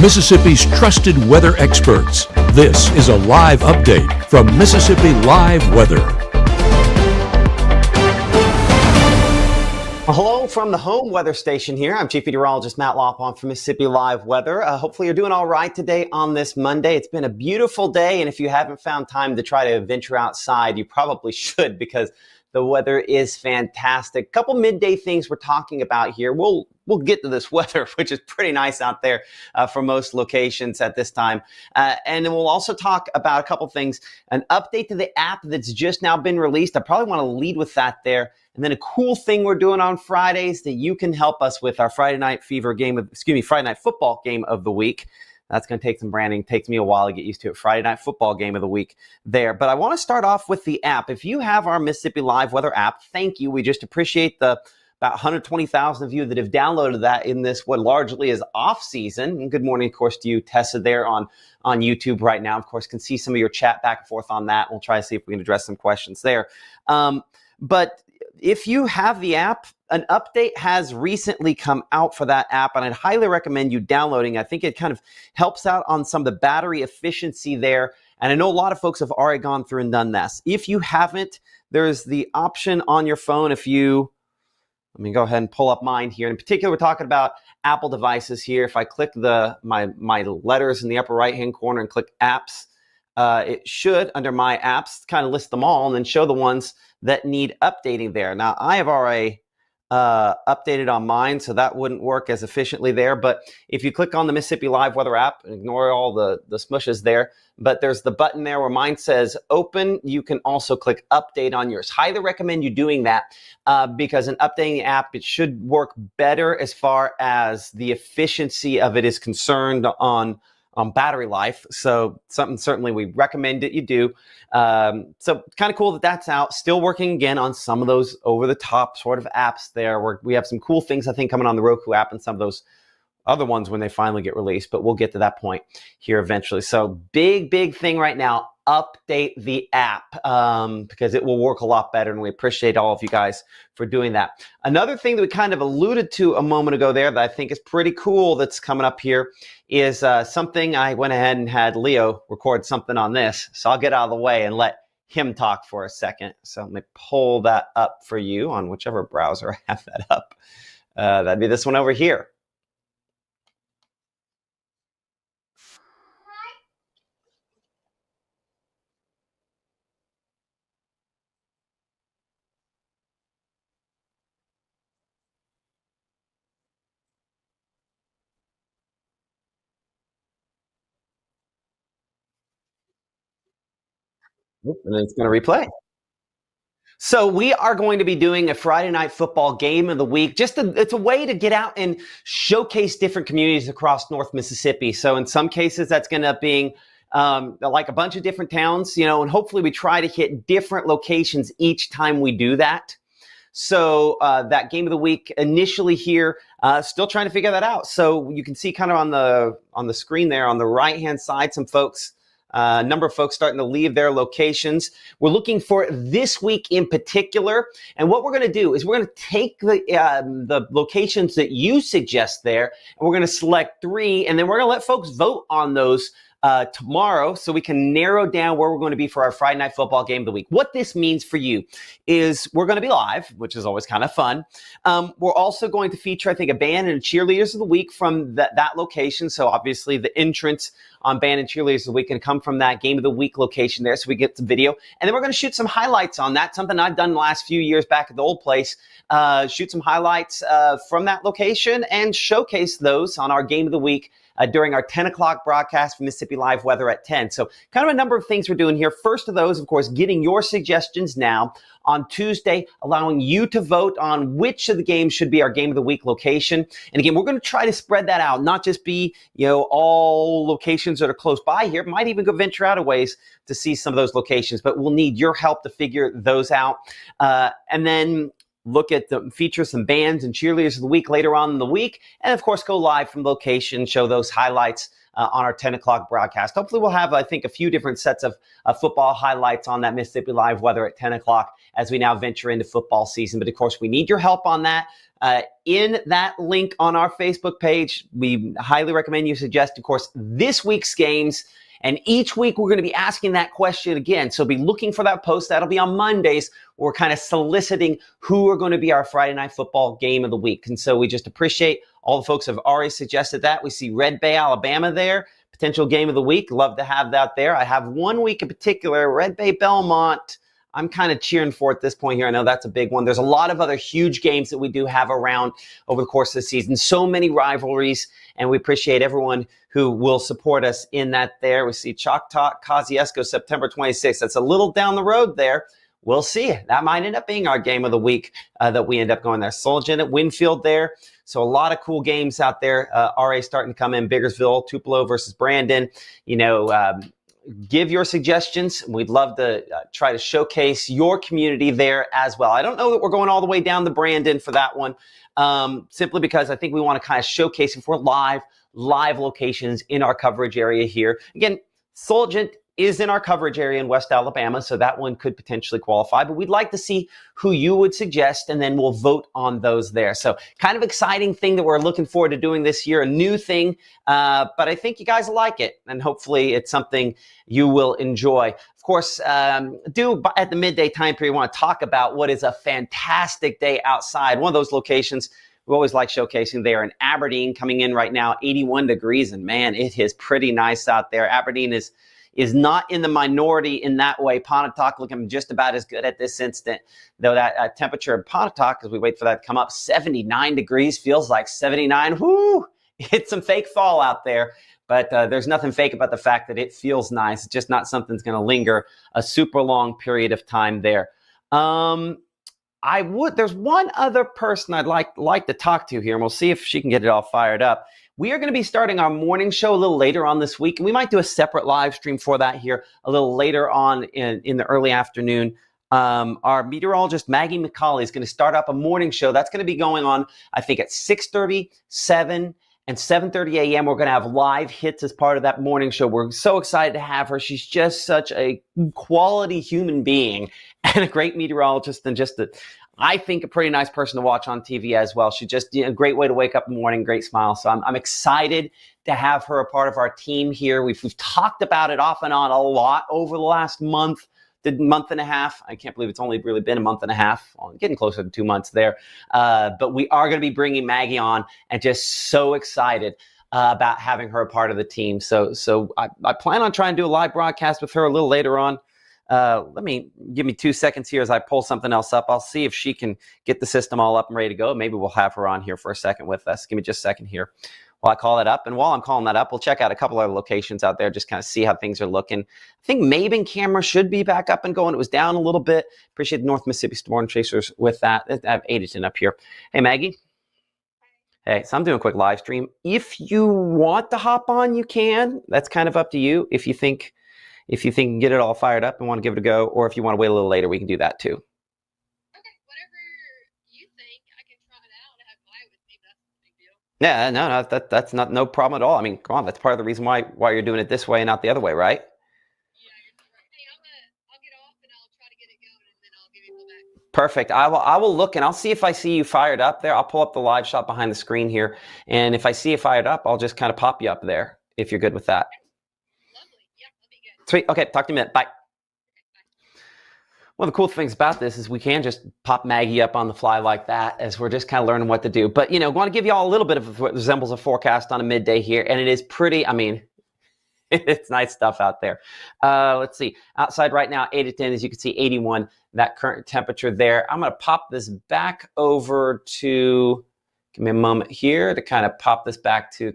Mississippi's trusted weather experts. This is a live update from Mississippi Live Weather. Hello from the home weather station here. I'm Chief Meteorologist Matt Loppon from Mississippi Live Weather. Hopefully you're doing all right today on this Monday. It's been a beautiful day, and if you haven't found time to try to venture outside, you probably should because the weather is fantastic. Couple midday things we're talking about here. We'll get to this weather, which is pretty nice out there for most locations at this time. And then we'll also talk about a couple things. An update to the app that's just now been released. I probably want to lead with that there. And then a cool thing we're doing on Fridays that you can help us with our Friday Night Football game of the week. That's going to take some branding. Takes me a while to get used to it. Friday Night Football game of the week there. But I want to start off with the app. If you have our Mississippi Live Weather app, thank you. We just appreciate the about 120,000 of you that have downloaded that in this what largely is off season. And good morning, of course, to you, Tessa, there on YouTube right now. Of course, can see some of your chat back and forth on that. We'll try to see if we can address some questions there. But if you have the app, an update has recently come out for that app, and I'd highly recommend you downloading. I think it kind of helps out on some of the battery efficiency there, and I know a lot of folks have already gone through and done this. If you haven't, there's the option on your phone. Let me go ahead and pull up mine here. In particular, we're talking about Apple devices here. If I click my letters in the upper right-hand corner and click apps, it should, under my apps, kind of list them all and then show the ones that need updating there. Now, I have already updated on mine, so that wouldn't work as efficiently there. But if you click on the Mississippi Live Weather app, ignore all the smushes there, but there's the button there where mine says open. You can also click update on yours. Highly recommend you doing that because in updating the app, it should work better as far as the efficiency of it is concerned on battery life. So something certainly we recommend that you do. So kind of cool that that's out. Still working again on some of those over-the-top sort of apps there. We have some cool things, I think, coming on the Roku app and some of those other ones when they finally get released. But we'll get to that point here eventually. So big thing right now. Update the app because it will work a lot better, and we appreciate all of you guys for doing that. Another thing that we kind of alluded to a moment ago there that I think is pretty cool that's coming up here is something I went ahead and had Leo record something on this, so I'll get out of the way and let him talk for a second. So let me pull that up for you on whichever browser I have that up. That'd be this one over here. And then it's going to replay. So we are going to be doing a Friday Night Football game of the week. It's a way to get out and showcase different communities across North Mississippi. So in some cases, that's going to end up being like a bunch of different towns, and hopefully we try to hit different locations each time we do that. So that game of the week initially here, still trying to figure that out. So you can see kind of on the screen there on the right-hand side, some folks. A number of folks starting to leave their locations. We're looking for this week in particular. And what we're going to do is we're going to take the locations that you suggest there, and we're going to select 3, and then we're going to let folks vote on those tomorrow so we can narrow down where we're going to be for our Friday Night Football game of the week. What this means for you is we're going to be live, which is always kind of fun. We're also going to feature, I think, a band and cheerleaders of the week from that location. So obviously the entrance on band and cheerleaders of the week can come from that game of the week location there. So we get the video, and then we're going to shoot some highlights on that. Something I've done the last few years back at the old place. Shoot some highlights from that location and showcase those on our game of the week during our 10 o'clock broadcast from Mississippi Live Weather at 10. So kind of a number of things we're doing here. First of those, of course, getting your suggestions now on Tuesday, allowing you to vote on which of the games should be our game of the week location. And again, we're going to try to spread that out, not just be, all locations that are close by here. Might even go venture out a ways to see some of those locations, but we'll need your help to figure those out. And then look at the feature some bands and cheerleaders of the week later on in the week, and of course go live from location, show those highlights on our 10 o'clock broadcast. Hopefully we'll have, I think, a few different sets of football highlights on that Mississippi Live weather at 10 o'clock as we now venture into football season. But of course, we need your help on that. In that link on our Facebook page, we highly recommend you suggest, of course, this week's games. And each week we're going to be asking that question again. So be looking for that post. That'll be on Mondays. We're kind of soliciting who are going to be our Friday Night Football game of the week. And so we just appreciate all the folks who have already suggested that. We see Red Bay, Alabama there. Potential game of the week. Love to have that there. I have one week in particular, Red Bay, Belmont. I'm kind of cheering for at this point here. I know that's a big one. There's a lot of other huge games that we do have around over the course of the season. So many rivalries, and we appreciate everyone who will support us in that there. We see Choctaw, Kosciuszko, September 26th. That's a little down the road there. We'll see. That might end up being our game of the week that we end up going there. Solgen at Winfield there. So a lot of cool games out there. RA starting to come in. Biggersville, Tupelo versus Brandon. Give your suggestions. We'd love to try to showcase your community there as well. I don't know that we're going all the way down to Brandon for that one, simply because I think we want to kind of showcase if we're live locations in our coverage area here. Again, Solgent is in our coverage area in West Alabama, so that one could potentially qualify, but we'd like to see who you would suggest, and then we'll vote on those there. So kind of exciting thing that we're looking forward to doing this year, a new thing, but I think you guys will like it, and hopefully it's something you will enjoy. Of course, at the midday time period, we want to talk about what is a fantastic day outside. One of those locations we always like showcasing there in Aberdeen, coming in right now, 81 degrees, and man, it is pretty nice out there. Aberdeen is not in the minority in that way. Pontotoc looking just about as good at this instant, though that temperature in Pontotoc, as we wait for that to come up, 79 degrees, feels like 79. Whoo! It's some fake fall out there, but there's nothing fake about the fact that it feels nice. It's just not something that's going to linger a super long period of time there. There's one other person I'd like to talk to here, and we'll see if she can get it all fired up. We are going to be starting our morning show a little later on this week, and we might do a separate live stream for that here a little later on in the early afternoon. Our meteorologist, Maggie McCauley, is going to start up a morning show. That's going to be going on, I think, at 6:30, 7, and 7:30 a.m. We're going to have live hits as part of that morning show. We're so excited to have her. She's just such a quality human being and a great meteorologist, and I think a pretty nice person to watch on TV as well. She's just a great way to wake up in the morning, great smile. So I'm excited to have her a part of our team here. We've talked about it off and on a lot over the last month and a half. I can't believe it's only really been a month and a half. Well, getting closer to 2 months there. But we are going to be bringing Maggie on, and just so excited about having her a part of the team. So I plan on trying to do a live broadcast with her a little later on. Give me 2 seconds here as I pull something else up. I'll see if she can get the system all up and ready to go. Maybe we'll have her on here for a second with us. Give me just a second here while I call that up. And while I'm calling that up, we'll check out a couple other locations out there, just kind of see how things are looking. I think Maben camera should be back up and going. It was down a little bit. Appreciate the North Mississippi Storm Chasers with that. I have Aiden up here. Hey, Maggie. Hey, so I'm doing a quick live stream. If you want to hop on, you can. That's kind of up to you. If you think you can get it all fired up and want to give it a go, or if you want to wait a little later, we can do that too. Okay, whatever you think. I can try it out. I have Maya with me, but that's no big deal. Yeah, no, that's not no problem at all. I mean, come on, that's part of the reason why you're doing it this way and not the other way, right? Yeah, you're right. Hey, I'll get off and I'll try to get it going, and then I'll give you a call back. Perfect. I will look, and I'll see if I see you fired up there. I'll pull up the live shot behind the screen here, and if I see you fired up, I'll just kind of pop you up there if you're good with that. Sweet. Okay, talk to you in a minute. Bye. One of the cool things about this is we can just pop Maggie up on the fly like that as we're just kind of learning what to do. But, want to give you all a little bit of what resembles a forecast on a midday here. And it is pretty, it's nice stuff out there. Let's see. Outside right now, 8 to 10, as you can see, 81, that current temperature there. I'm going to pop this back over to, give me a moment here to kind of pop this back to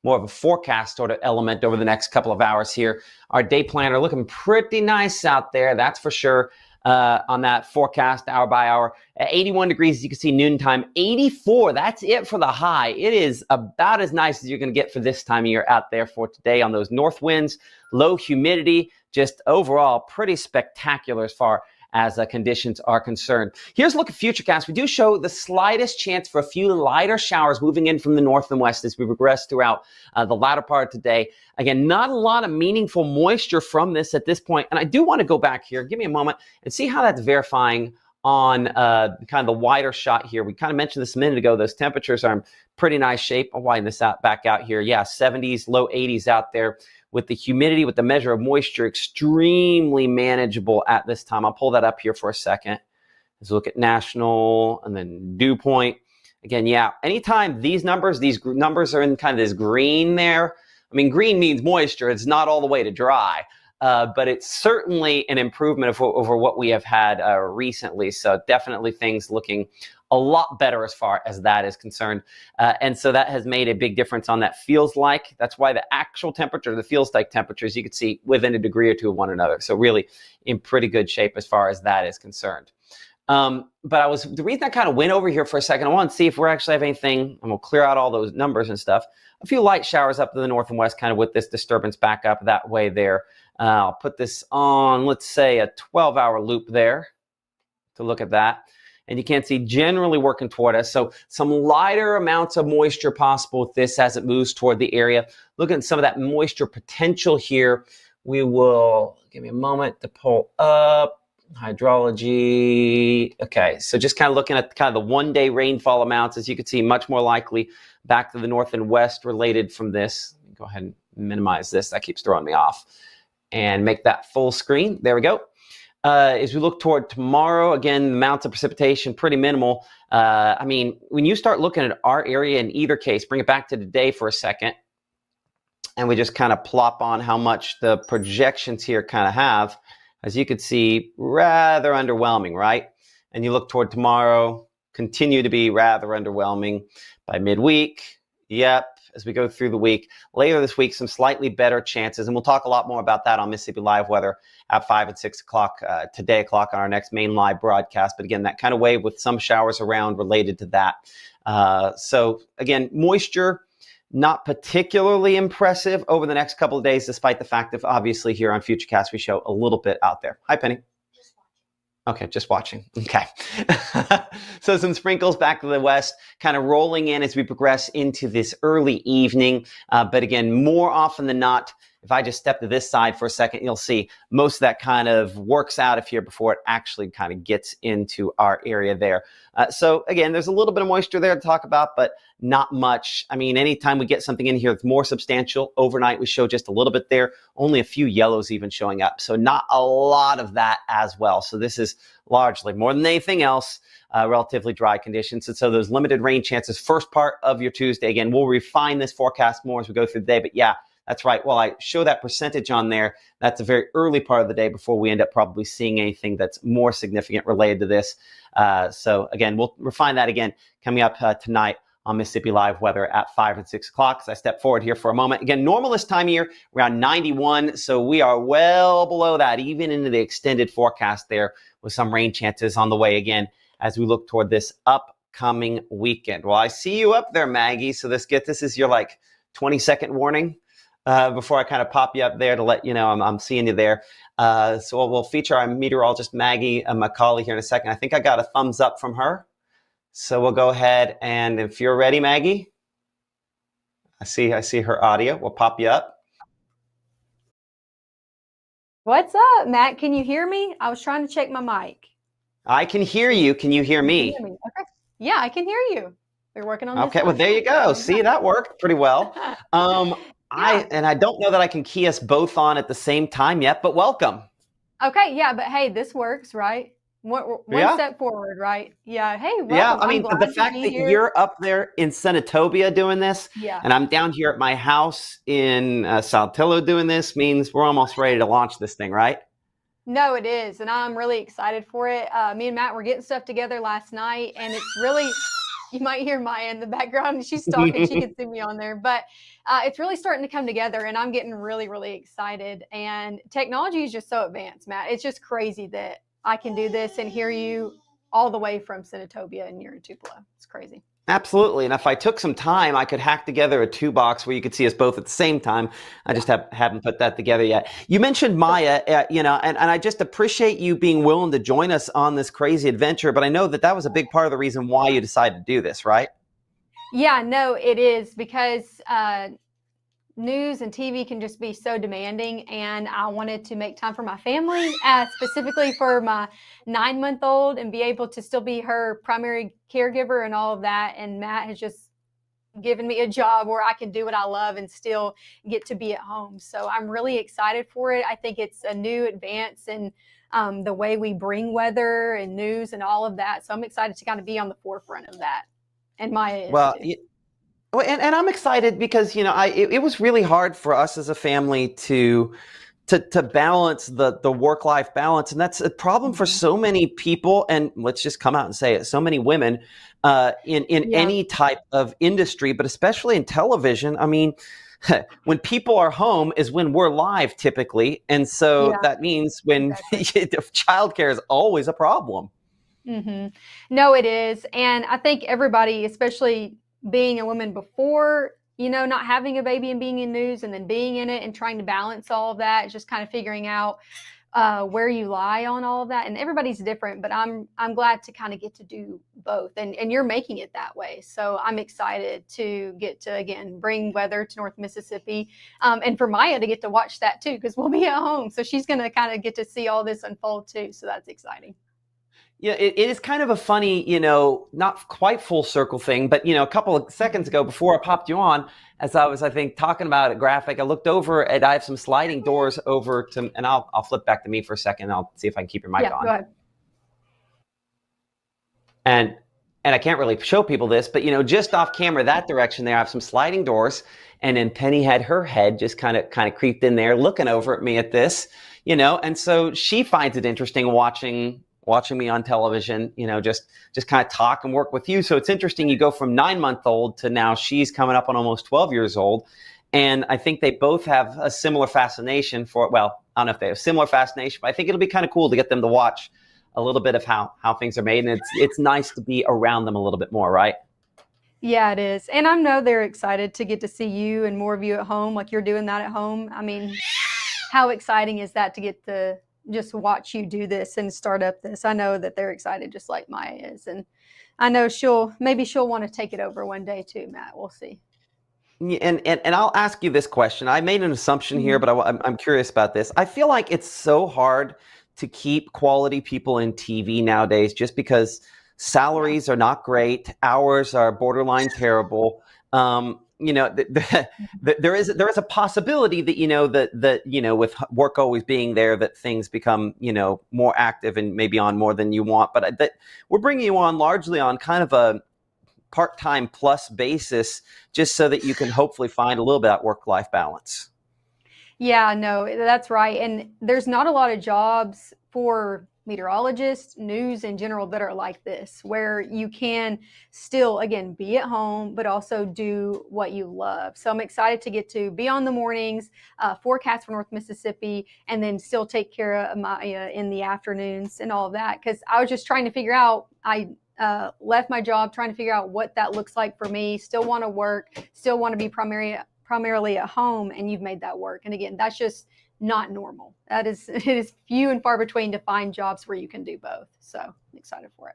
more of a forecast sort of element over the next couple of hours here. Our day planner looking pretty nice out there, that's for sure, on that forecast hour by hour. At 81 degrees, as you can see, noontime. 84, that's it for the high. It is about as nice as you're going to get for this time of year out there for today on those north winds, low humidity, just overall pretty spectacular as far as conditions are concerned. Here's a look at Futurecast. We do show the slightest chance for a few lighter showers moving in from the north and west as we progress throughout the latter part of today. Again, not a lot of meaningful moisture from this at this point. And I do want to go back here, give me a moment, and see how that's verifying on kind of the wider shot here. We kind of mentioned this a minute ago. Those temperatures are in pretty nice shape. I'll widen this out back out here. Yeah, 70s, low 80s out there with the humidity, with the measure of moisture, extremely manageable at this time. I'll pull that up here for a second. Let's look at national and then dew point. Again, yeah, anytime these numbers are in kind of this green there. I mean, green means moisture. It's not all the way to dry. But it's certainly an improvement over what we have had recently. So definitely things looking a lot better as far as that is concerned. And so that has made a big difference on that feels like. That's why the actual temperature, the feels like temperatures, you can see within a degree or two of one another. So really in pretty good shape as far as that is concerned. But the reason I kind of went over here for a second, I want to see if we're actually have anything, and we'll clear out all those numbers and stuff. A few light showers up to the north and west, kind of with this disturbance back up that way there. I'll put this on, let's say, a 12-hour loop there to look at that. And you can see generally working toward us. So some lighter amounts of moisture possible with this as it moves toward the area. Look at some of that moisture potential here. We will, give me a moment to pull up hydrology. Okay, so just kind of looking at kind of the one-day rainfall amounts, as you can see, much more likely back to the north and west related from this. Go ahead and minimize this. That keeps throwing me off. And make that full screen. There we go. As we look toward tomorrow, again, the amounts of precipitation, pretty minimal. I mean, when you start looking at our area in either case, bring it back to today for a second, and we just kind of plop on how much the projections here kind of have. As you can see, rather underwhelming, right? And you look toward tomorrow, continue to be rather underwhelming by midweek. Yep. As we go through the week. Later this week, some slightly better chances, and we'll talk a lot more about that on Mississippi Live Weather at 5 and 6 o'clock today on our next main live broadcast. But again, that kind of wave with some showers around related to that. So again, moisture, not particularly impressive over the next couple of days, despite the fact that obviously here on Futurecast, we show a little bit out there. Hi, Penny. Okay, just watching. Okay. So some sprinkles back to the west, kind of rolling in as we progress into this early evening. But again, more often than not, if I just step to this side for a second, you'll see most of that kind of works out of here before it actually kind of gets into our area there. So again, there's a little bit of moisture there to talk about, but not much. I mean, anytime we get something in here that's more substantial, overnight we show just a little bit there, only a few yellows even showing up. So not a lot of that as well. So this is largely, more than anything else, relatively dry conditions. And so those limited rain chances, first part of your Tuesday. Again, we'll refine this forecast more as we go through the day, but yeah, that's right. While I show that percentage on there, that's a very early part of the day before we end up probably seeing anything that's more significant related to this. So again, we'll refine that again coming up tonight on Mississippi Live Weather at 5 and 6 o'clock. As I step forward here for a moment. Again, normal this time of year, around 91. So we are well below that, even into the extended forecast there with some rain chances on the way again as we look toward this upcoming weekend. Well, I see you up there, Maggie. So this is your like 20-second warning. Before I kind of pop you up there to let you know I'm seeing you there. So we'll feature our meteorologist, Maggie McCauley, here in a second. I think I got a thumbs up from her. So we'll go ahead, and if you're ready, Maggie, I see her audio. We'll pop you up. What's up, Matt? Can you hear me? I was trying to check my mic. I can hear you. Can you hear me? Okay. Yeah, I can hear you. We're working on this. Okay, well, there you go. See, that worked pretty well. Yeah. I don't know that I can key us both on at the same time yet, but welcome. Okay, yeah, but hey, this works, right? One step forward, right? Yeah. Hey, welcome. Yeah, I mean, I'm glad the to fact be that here. you're up there in Senatobia doing this, Yeah. and I'm down here at my house in Saltillo doing this means we're almost ready to launch this thing, right? No, it is, and I'm really excited for it. Me and Matt were getting stuff together last night, and it's really, you might hear Maya in the background. She's talking. She can see me on there, but it's really starting to come together, and I'm getting really, really excited. And technology is just so advanced, Matt. It's just crazy that I can do this and hear you all the way from Senatobia and you're in Tupelo. It's crazy. Absolutely. And if I took some time, I could hack together a two box where you could see us both at the same time. I Yeah. just haven't put that together yet. You mentioned Maya, and I just appreciate you being willing to join us on this crazy adventure. But I know that that was a big part of the reason why you decided to do this, right? Yeah, no, it is because news and TV can just be so demanding, and I wanted to make time for my family, specifically for my 9 month old, and be able to still be her primary caregiver and all of that. And Matt has just given me a job where I can do what I love and still get to be at home. So I'm really excited for it. I think it's a new advance in the way we bring weather and news and all of that. So I'm excited to kind of be on the forefront of that. And Maya is Well, too. well, and I'm excited because it was really hard for us as a family to balance the work life balance, and that's a problem for Mhm. so many people. And let's just come out and say it: so many women in Yeah. any type of industry, but especially in television. I mean, when people are home is when we're live typically, and so Yeah, that means when exactly. childcare is always a problem. No, it is. And I think everybody, especially being a woman before, not having a baby and being in news and then being in it and trying to balance all of that, just kind of figuring out where you lie on all of that. And everybody's different, but I'm glad to kind of get to do both. And you're making it that way. So I'm excited to get to again bring weather to North Mississippi. And for Maya to get to watch that too, because we'll be at home. So she's gonna kind of get to see all this unfold too. So that's exciting. Yeah, it is kind of a funny, not quite full circle thing, but a couple of seconds ago before I popped you on, as I was, I think, talking about a graphic, I looked over and I have some sliding doors over to, and I'll flip back to me for a second. I'll see if I can keep your mic Yeah, go on. ahead. And I can't really show people this, but just off camera, that direction there, I have some sliding doors, and then Penny had her head just kind of creeped in there, looking over at me at this, and so she finds it interesting watching me on television, just kind of talk and work with you. So it's interesting. You go from 9 month old to now she's coming up on almost 12 years old. And I think they both have a similar fascination for it. Well, I don't know if they have similar fascination, but I think it'll be kind of cool to get them to watch a little bit of how things are made. And it's nice to be around them a little bit more, right? Yeah, it is. And I know they're excited to get to see you and more of you at home, like you're doing that at home. I mean, how exciting is that to get to just watch you do this and start up this? I know that they're excited just like Maya is. And I know she'll want to take it over one day too, Matt. We'll see. Yeah, and I'll ask you this question. I made an assumption here, Mhm. but I'm curious about this. I feel like it's so hard to keep quality people in TV nowadays just because Yeah. salaries are not great, hours are borderline terrible. There is a possibility that with work always being there, that things become more active and maybe on more than you want. But that we're bringing you on largely on kind of a part-time plus basis, just so that you can hopefully find a little bit of work-life balance. Yeah, no, that's right. And there's not a lot of jobs for meteorologists, news in general that are like this, where you can still, again, be at home, but also do what you love. So I'm excited to get to be on the mornings, forecast for North Mississippi, and then still take care of Maya in the afternoons and all of that. Because I was just trying to figure out, I left my job trying to figure out what that looks like for me. Still want to work, still want to be primarily at home, and you've made that work. And again, that's just not normal. It is few and far between to find jobs where you can do both. So I'm excited for it.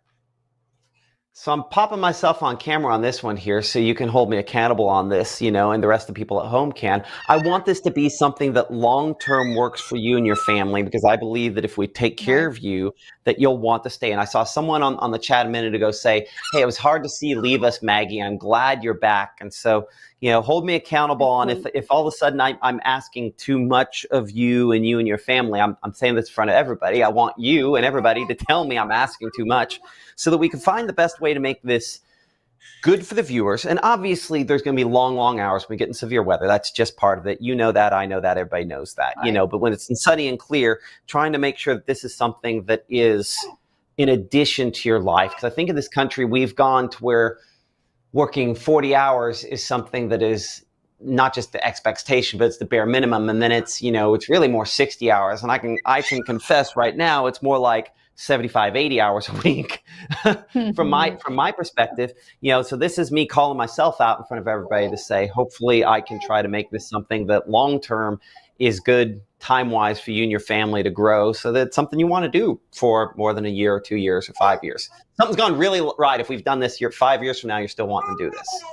So I'm popping myself on camera on this one here so you can hold me accountable on this, and the rest of the people at home can. I want this to be something that long-term works for you and your family, because I believe that if we take care Right. of you, that you'll want to stay. And I saw someone on the chat a minute ago say, hey, it was hard to see you leave us, Maggie. I'm glad you're back. And so, hold me accountable on Absolutely. if all of a sudden I'm asking too much of you and your family. I'm saying this in front of everybody. I want you and everybody to tell me I'm asking too much, so that we can find the best way to make this good for the viewers. And obviously, there's going to be long, long hours when we get in severe weather. That's just part of it. You know that. I know that. Everybody knows that. Right. But when it's sunny and clear, trying to make sure that this is something that is in addition to your life. Because I think in this country, we've gone to where working 40 hours is something that is not just the expectation, but it's the bare minimum. And then it's, it's really more 60 hours. And I can confess right now, it's more like 75, 80 hours a week from my perspective, so this is me calling myself out in front of everybody to say, hopefully I can try to make this something that long-term is good time-wise for you and your family to grow, so that it's something you want to do for more than a year or 2 years or 5 years. Something's gone really right. If we've done this 5 years from now, you're still wanting to do this.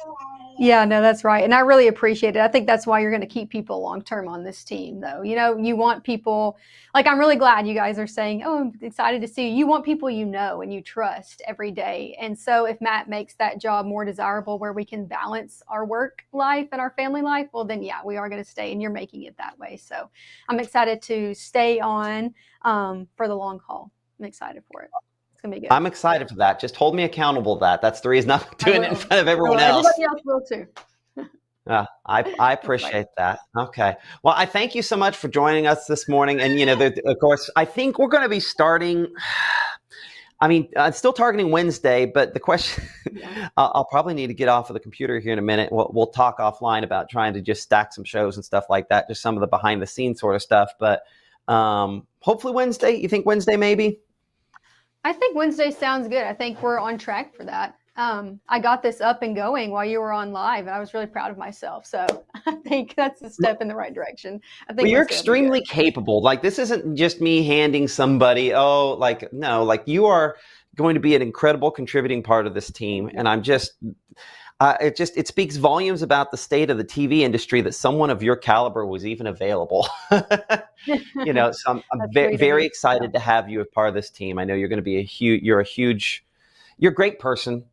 Yeah, no, that's right. And I really appreciate it. I think that's why you're going to keep people long-term on this team, though. You want people, like, I'm really glad you guys are saying, oh, I'm excited to see you. You want people you know and you trust every day. And so if Matt makes that job more desirable where we can balance our work life and our family life, well, then, yeah, we are going to stay, and you're making it that way. So I'm excited to stay on for the long haul. I'm excited for it. Gonna be good. I'm excited for that. Just hold me accountable to that. That's the reason I'm doing it in front of everyone else. Everybody else will too. I appreciate that. Okay. Well, I thank you so much for joining us this morning. And, of course, I think we're going to be starting. I'm still targeting Wednesday, but the question, I'll probably need to get off of the computer here in a minute. We'll talk offline about trying to just stack some shows and stuff like that, just some of the behind the scenes sort of stuff. But hopefully Wednesday. You think Wednesday maybe? I think Wednesday sounds good. I think we're on track for that. I got this up and going while you were on live, and I was really proud of myself. So I think that's a step in the right direction. I think you're extremely capable. Like, this isn't just me handing somebody, no, you are going to be an incredible contributing part of this team. And I'm just, it speaks volumes about the state of the TV industry that someone of your caliber was even available. So I'm very excited to have you as part of this team. I know you're going to be you're a great person,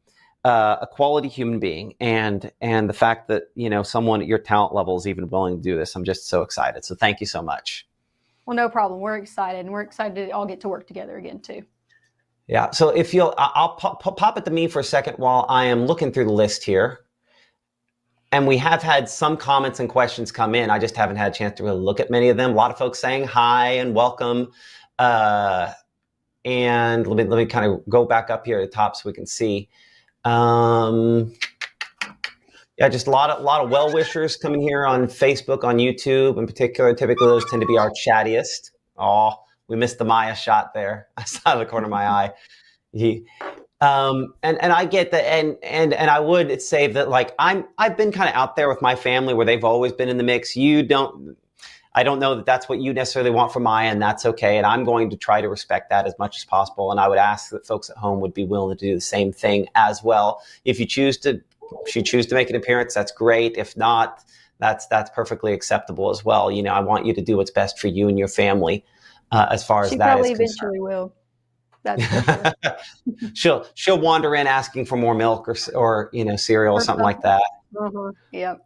a quality human being, and the fact that, someone at your talent level is even willing to do this, I'm just so excited. So thank you so much. Well, no problem. We're excited, and we're excited to all get to work together again too. Yeah. So if I'll pop it to me for a second while I am looking through the list here. And we have had some comments and questions come in. I just haven't had a chance to really look at many of them. A lot of folks saying hi and welcome. And let me kind of go back up here at the top so we can see. Just a lot of well wishers coming here on Facebook, on YouTube in particular. Typically, those tend to be our chattiest. Oh, we missed the Maya shot there. I saw the corner of my eye. And I get that, and I would say that, like, I've been kind of out there with my family where they've always been in the mix. I don't know that that's what you necessarily want from Maya, and that's okay. And I'm going to try to respect that as much as possible. And I would ask that folks at home would be willing to do the same thing as well. If you choose to make an appearance, that's great. If not, that's perfectly acceptable as well. I want you to do what's best for you and your family. As far as that is concerned. She probably eventually will. That's for sure. she'll wander in asking for more milk or cereal or something like that. Yep.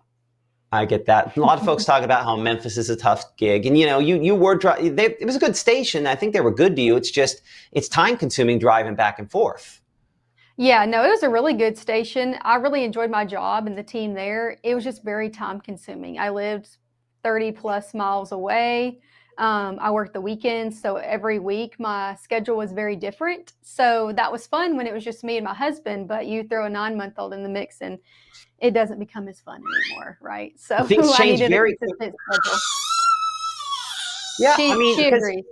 I get that. A lot of folks talk about how Memphis is a tough gig, and you were it was a good station. I think they were good to you. It's just it's time consuming driving back and forth. Yeah, no, it was a really good station. I really enjoyed my job and the team there. It was just very time consuming. I lived 30 plus miles away. I worked the weekends, so every week my schedule was very different. So that was fun when it was just me and my husband, but you throw a 9-month-old in the mix and it doesn't become as fun anymore, right? So things change very quickly. Yeah, she agrees.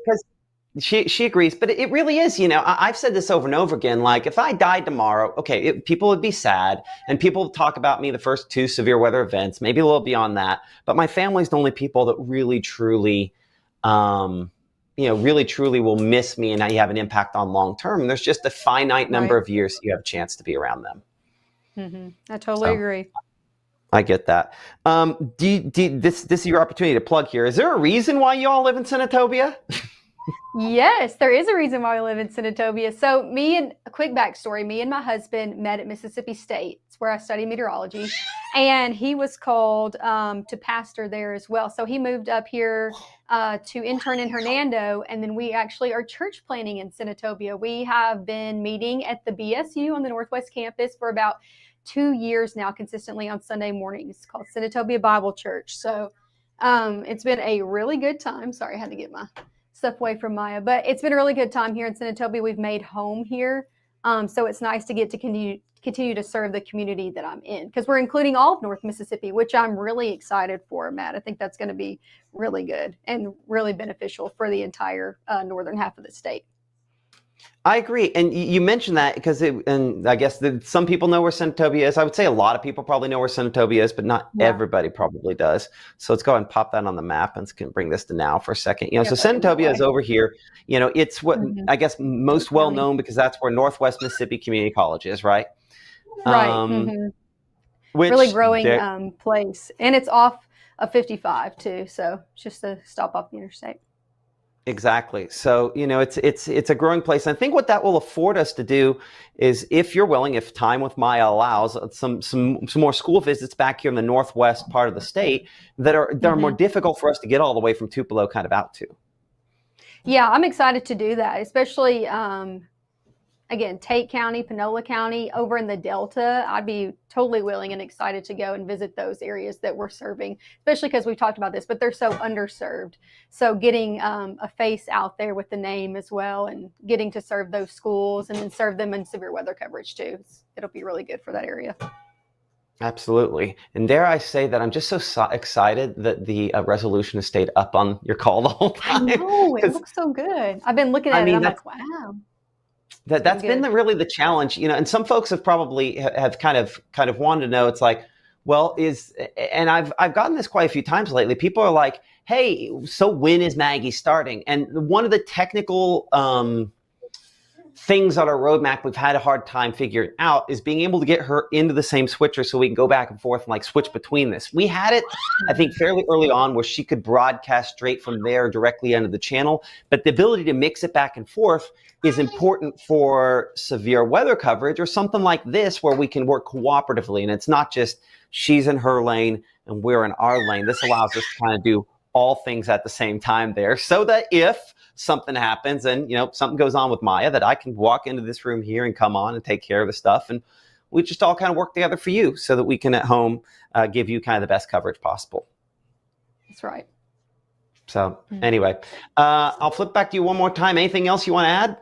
She agrees, but it really is, I've said this over and over again, like, if I died tomorrow, okay, people would be sad, and people talk about me the first 2 severe weather events, maybe a little beyond that, but my family's the only people that really truly really truly will miss me, and now you have an impact on long term. There's just a finite number of years you have a chance to be around them. Mm-hmm. I totally agree. I get that. This is your opportunity to plug here. Is there a reason why you all live in Senatobia? Yes, there is a reason why we live in Senatobia. So a quick backstory, me and my husband met at Mississippi State. It's where I study meteorology. And he was called to pastor there as well. So he moved up here to intern in Hernando. And then we actually are church planting in Senatobia. We have been meeting at the BSU on the Northwest campus for about 2 years now, consistently on Sunday mornings. It's called Senatobia Bible Church. So it's been a really good time. Sorry, I had to get my stuff away from Maya, but it's been a really good time here in Senatobia. We've made home here. So it's nice to get to continue to serve the community that I'm in, because we're including all of North Mississippi, which I'm really excited for, Matt. I think that's going to be really good and really beneficial for the entire northern half of the state. I agree. And you mentioned that because and I guess some people know where Senatobia is. I would say a lot of people probably know where Senatobia is, but not everybody probably does. So let's go ahead and pop that on the map and bring this to now for a second. So Senatobia is over here. It's what I guess most well known because that's where Northwest Mississippi Community College is, right? Right. Which really growing place. And it's off of 55 too. So just a stop off the interstate. Exactly. So, it's a growing place. And I think what that will afford us to do is, if you're willing, if time with Maya allows, some more school visits back here in the northwest part of the state that are more difficult for us to get all the way from Tupelo kind of out to. Yeah, I'm excited to do that, especially again, Tate County, Panola County, over in the Delta. I'd be totally willing and excited to go and visit those areas that we're serving, especially because we've talked about this, but they're so underserved. So getting a face out there with the name as well, and getting to serve those schools and then serve them in severe weather coverage too. It'll be really good for that area. Absolutely. And dare I say that I'm just so excited that the resolution has stayed up on your call the whole time. I know, it looks so good. I've been looking at it and I'm like, wow. That's been really the challenge, and some folks have probably have kind of wanted to know. It's like, well, and I've gotten this quite a few times lately. People are like, hey, so when is Maggie starting? And one of the technical things on our roadmap we've had a hard time figuring out is being able to get her into the same switcher so we can go back and forth and switch between this. We had it, I think, fairly early on where she could broadcast straight from there directly into the channel, but the ability to mix it back and forth is important for severe weather coverage or something like this where we can work cooperatively. And it's not just she's in her lane and we're in our lane. This allows us to kind of do all things at the same time there, so that if something happens and something goes on with Maya, that I can walk into this room here and come on and take care of the stuff, and we just all kind of work together for you so that we can at home give you kind of the best coverage possible. That's right. So anyway, I'll flip back to you one more time. Anything else you want to add?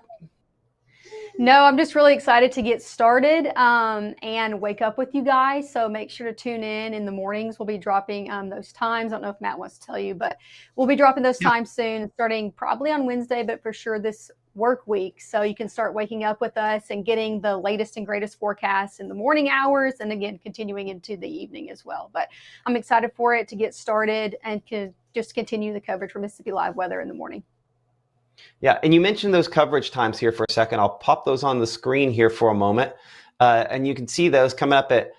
No, I'm just really excited to get started and wake up with you guys. So make sure to tune in the mornings. We'll be dropping those times. I don't know if Matt wants to tell you, but we'll be dropping those times soon, starting probably on Wednesday, but for sure this work week. So you can start waking up with us and getting the latest and greatest forecasts in the morning hours, and again, continuing into the evening as well. But I'm excited for it to get started and just continue the coverage for Mississippi Live Weather in the morning. Yeah, and you mentioned those coverage times here for a second. I'll pop those on the screen here for a moment. And you can see those coming up at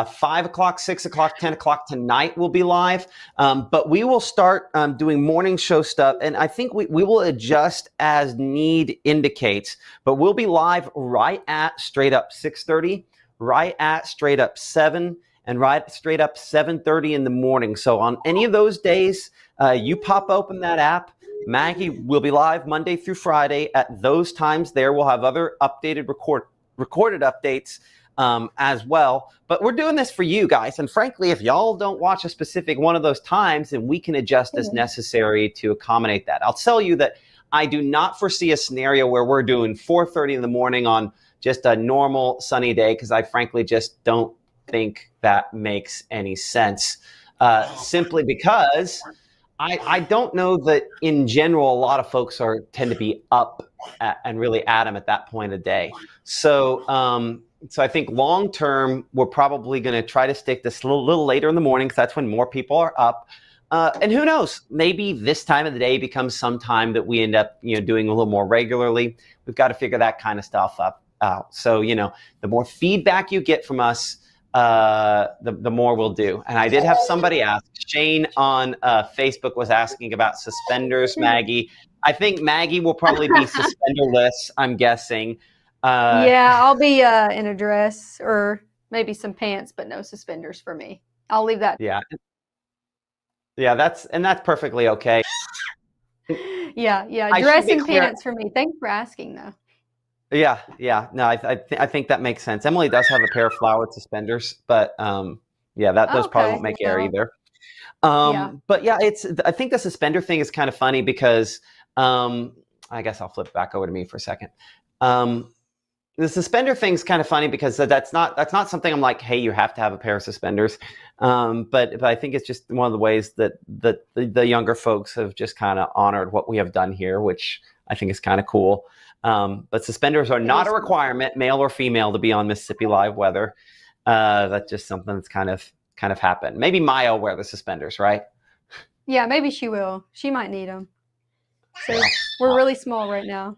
5 o'clock, 6 o'clock, 10 o'clock tonight will be live. But we will start doing morning show stuff. And I think we will adjust as need indicates. But we'll be live right at straight up 6:30, right at straight up 7, and right straight up 7:30 in the morning. So on any of those days, you pop open that app. Maggie will be live Monday through Friday at those times there. We'll have other updated recorded updates as well. But we're doing this for you guys. And frankly, if y'all don't watch a specific one of those times, then we can adjust as necessary to accommodate that. I'll tell you that I do not foresee a scenario where we're doing 4:30 in the morning on just a normal sunny day, because I frankly just don't think that makes any sense. Simply because I don't know that in general, a lot of folks tend to be up and really at them at that point of day. So I think long term, we're probably going to try to stick this a little later in the morning, because that's when more people are up. And who knows, maybe this time of the day becomes some time that we end up doing a little more regularly. We've got to figure that kind of stuff out. So, the more feedback you get from us, the more we'll do. And I did have somebody ask, Shane on Facebook was asking about suspenders, Maggie. I think Maggie will probably be suspenderless, I'm guessing. Yeah, I'll be in a dress or maybe some pants, but no suspenders for me. I'll leave that. Yeah, that's perfectly okay. Yeah. Dress and pants for me. Thanks for asking, though. Yeah. No, I think that makes sense. Emily does have a pair of flowered suspenders, but those probably won't make air either. But yeah, I think the suspender thing is kind of funny because I guess I'll flip back over to me for a second. The suspender thing's kind of funny because that's not something I'm like, hey, you have to have a pair of suspenders. But I think it's just one of the ways that the younger folks have just kind of honored what we have done here, which I think is kind of cool. But suspenders are not a requirement, male or female, to be on Mississippi Live Weather. That's just something that's kind of happened. Maybe Maya will wear the suspenders, right? Yeah, maybe she will. She might need them. So we're really small right now.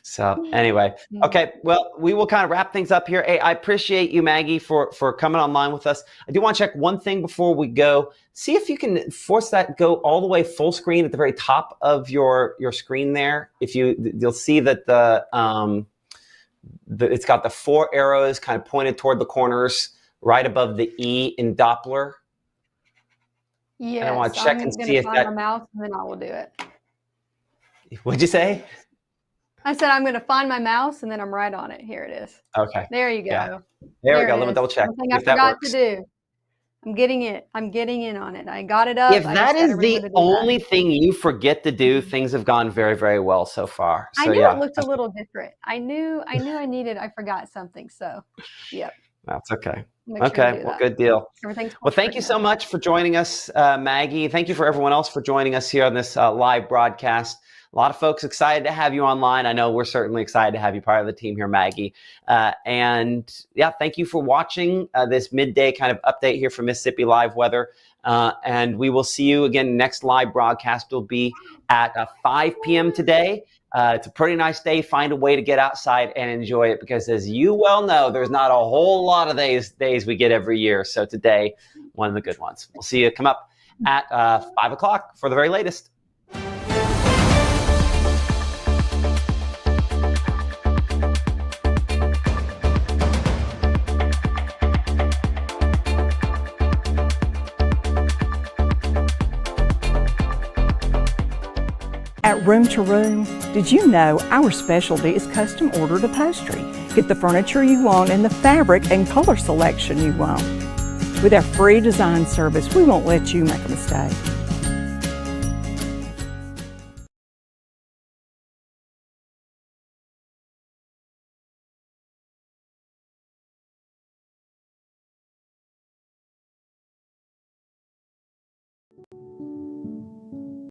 So anyway, okay, well, we will kind of wrap things up here. Hey, I appreciate you, Maggie, for coming online with us. I do want to check one thing before we go. See if you can force that go all the way full screen at the very top of your screen there. If you'll see that it's got the 4 arrows kind of pointed toward the corners right above the E in Doppler. Yes, and I want to check and see if that. my mouse, and then I will do it. What'd you say? I said I'm going to find my mouse, and then I'm right on it. Here it is. Okay. There you go. Yeah. There we go. Let me double check. One thing I if that forgot works. to do. I'm getting in on it. I got it up. If that is the only thing you forget to do, things have gone very, very well so far. So, I knew yeah, it looked a little different. I knew I forgot something. So, yep. that's okay. Make sure to Okay, do well, that. good deal. Everything's Well, thank you so much for joining us, Maggie. Thank you for everyone else for joining us here on this live broadcast. A lot of folks excited to have you online. I know we're certainly excited to have you part of the team here, Maggie. And yeah, thank you for watching this midday kind of update here from Mississippi Live Weather. And we will see you again. Next live broadcast will be at 5 p.m. today. It's a pretty nice day. Find a way to get outside and enjoy it because, as you well know, there's not a whole lot of days we get every year. So today, one of the good ones. We'll see you come up at 5 o'clock for the very latest. At Room to Room, did you know our specialty is custom ordered upholstery? Get the furniture you want and the fabric and color selection you want. With our free design service, we won't let you make a mistake.